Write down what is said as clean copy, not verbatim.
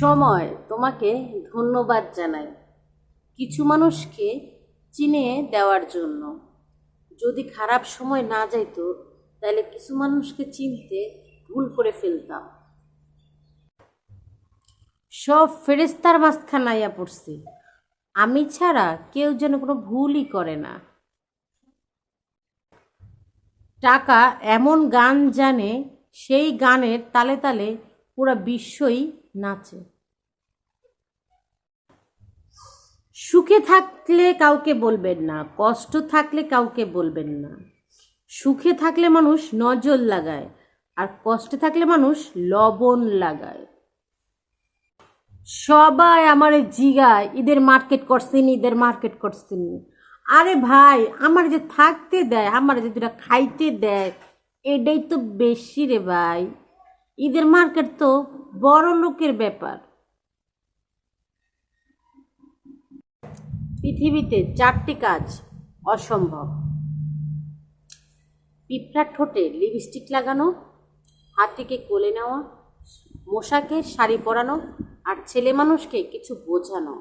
সময় তোমাকে ধন্যবাদ জানাই কিছু মানুষকে চিনে দেওয়ার জন্য। যদি খারাপ সময় না যাইতো তাহলে কিছু মানুষকে চিনতে ভুল করে ফেলতাম। সব ফেরেস্তার মাঝখানে আইয়া পড়ছি, আমি ছাড়া কেউ যেন কোনো ভুলই করে না। টাকা এমন গান জানে, সেই গানের তালে তালে পুরা বিশ্বই নাচে। সুখে থাকলে কাউকে বলবেন না, কষ্ট থাকলে কাউকে বলবেন না। সুখে থাকলে মানুষ নজর লাগায়, আর কষ্টে থাকলে মানুষ লবণ লাগায়। সবাই আমারে জিগায় ঈদের মার্কেট করছেন, ঈদের মার্কেট করছেন। আরে ভাই, আমার যে থাকতে দেয়, আমার যে দুটা খাইতে দেয়, এটাই তো বেশি রে ভাই। ঈদের মার্কেট তো বড় লোকের ব্যাপার। পৃথিবীতে 4টি কাজ অসম্ভব: পিঁপড়ার ঠোঁটে লিপস্টিক লাগানো, হাতিকে কোলে নেওয়া, মশাকে শাড়ি পরানো, আর ছেলে মানুষকে কিছু বোঝানো।